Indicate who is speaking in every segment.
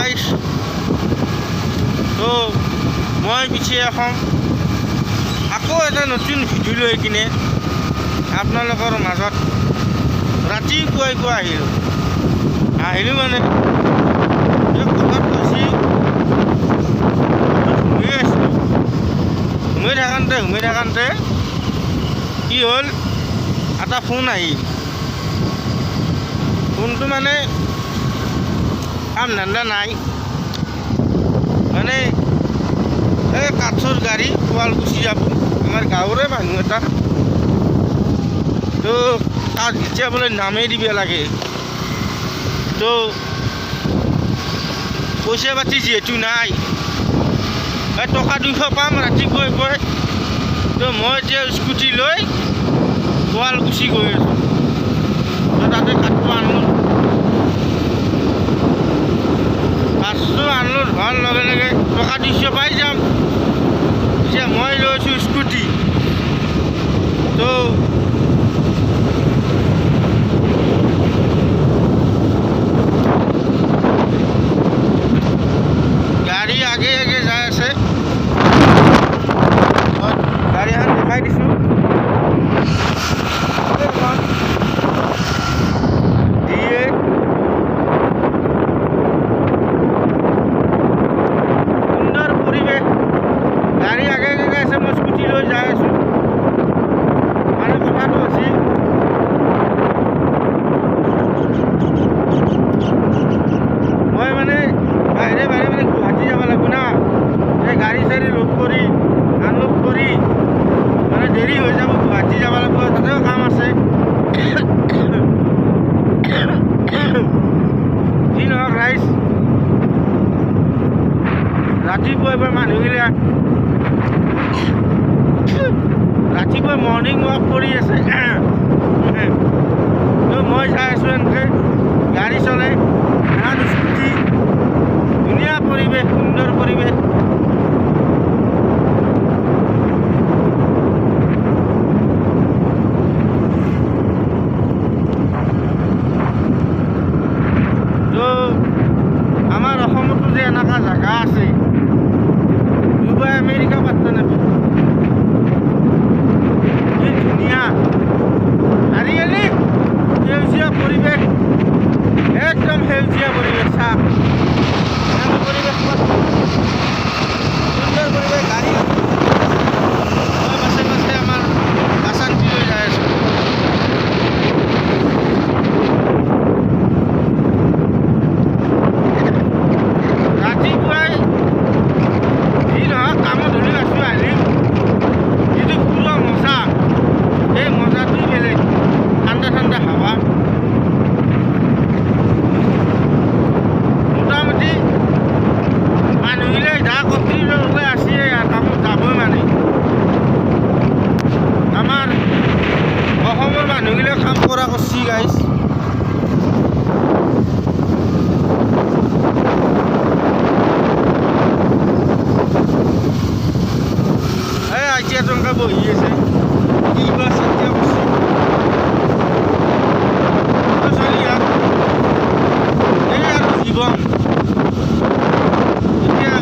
Speaker 1: guys তো মই পিছে এখন আকৌ এটা নতুন ভিডিঅ' লৈ কিনে আপোনালোকৰ মাজত ৰাতিপুৱাই আহিলোঁ মানে কথাত কৈছি ঘুমাই থাকোঁতে কি হ'ল এটা ফোন আহিল ফোনটো মানে কাম ধান্দা নাই মানে এই কাঠৰ গাড়ী শুৱালকুছি যাব আমাৰ গাঁৱৰে মানুহ এটা তো তাত এতিয়া বোলে নামেই দিব লাগে তো পইচা পাতি যিহেতু নাই টকা 200 পাম ৰাতিপুৱাই তো মই এতিয়া স্কুটি লৈ শুৱালকুছি গৈ আছোঁ তো তাতে কাঠটো আনলোড হোৱাৰ লগে লগে টকা 200 পাই যাম এতিয়া মই লৈছোঁ স্কুটি তো গাড়ী আগে যাই আছে গাড়ীখন দেখাই দিছোঁ সুন্দৰ পৰিৱেশ গাড়ী আগে আছে মই স্কুটি লৈ যাই আছোঁ মানে কথাটো হৈছে মই মানে বাহিৰে মানে গুৱাহাটী যাব লাগিব না এই গাড়ী চাড়ী লোড কৰি আনলোড কৰি মানে দেৰি হৈ যাব গুৱাহাটী যাব লাগিব তাতেও কাম আছে যি নহওক ৰাইজ ৰাতিপুৱা মানুহবিলাক ৰাতিপুৱা মৰ্ণিং ৱাক কৰি আছে তো মই চাই আছোঁ এনেকৈ গাড়ী চলাই এখন স্কুটি ধুনীয়া পৰিৱেশ সুন্দৰ পৰিৱেশ তো আমাৰ অসমতো যে এনেকুৱা জেগা আছে ডুবাই আমেৰিকা পাত্তা নাপায় কি ধুনীয়া চাৰিআলি সেউজীয়া পৰিৱেশ একদম সেউজীয়া পৰিৱেশ চাহ এনেকুৱা পৰিৱেশ সুন্দৰ পৰিৱেশ গাড়ী মই বাছে আমাৰ বাছান্তি লৈ যাই আছোঁ ৰাতিপুৱাই যি নহওক কামত ধৰি আছোঁ আহিম যিটো ফুৰোৱা মজা এই মজাটোই বেলেগ ঠাণ্ডা হাৱা মোটামুটি মানুহবিলাক যা কণ্ট্ৰিললৈকে আছে কামত যাবই মানে আমাৰ অসমৰ মানুহবিলাক কাম কৰা কৰিছে গাইজ এই এতিয়া টংকা বহি আছে কিবা চিন্তা কৰিছে চলি যাক এই আৰু জীৱন এতিয়া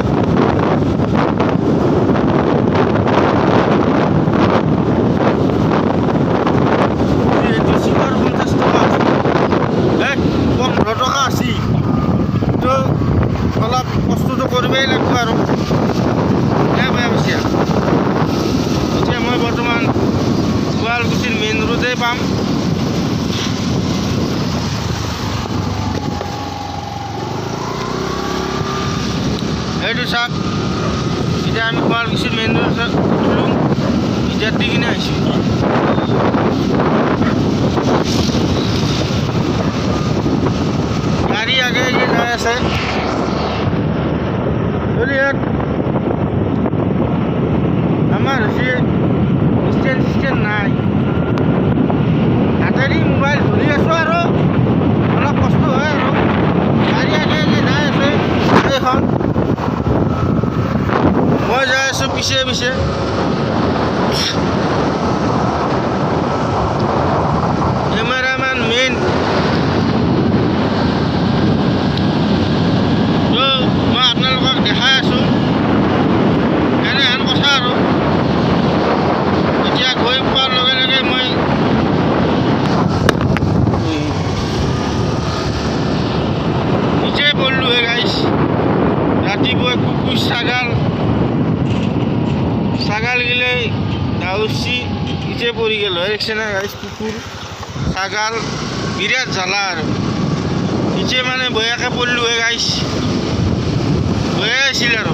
Speaker 1: যিহেতু চিঙৰ 50 টকা আছে 15 টকা আছে তো অলপ কষ্টটো কৰিবই লাগিব আৰু বেয়া পিছে এতিয়া মই বৰ্তমান শুৱালকুছিৰ মেইন ৰোডে পাম এইটো চাওক এতিয়া আমি শুৱালকুছিৰ মেইন ৰোড উঠিলোঁ এতিয়াত দি কিনে আহিছোঁ গাড়ী আগে যাই আছে চলি ইয়াত আমাৰ হৈছে ষ্টেণ্ড নাই হাতেদি মোবাইল ধৰি আছোঁ আৰু অলপ কষ্ট হয় আৰু গাড়ী আগে যাই আছে এইখন মই যাই আছোঁ পিছে কেমেৰামেন মেইন তো উঠছি ইতে পৰি গেল দেখছে না গাইছ কুকুৰ ছাগাল বিৰাট জ্বালা আৰু ইতে মানে বয়াকে পড়লো গাইছ বয়া আছিল আৰু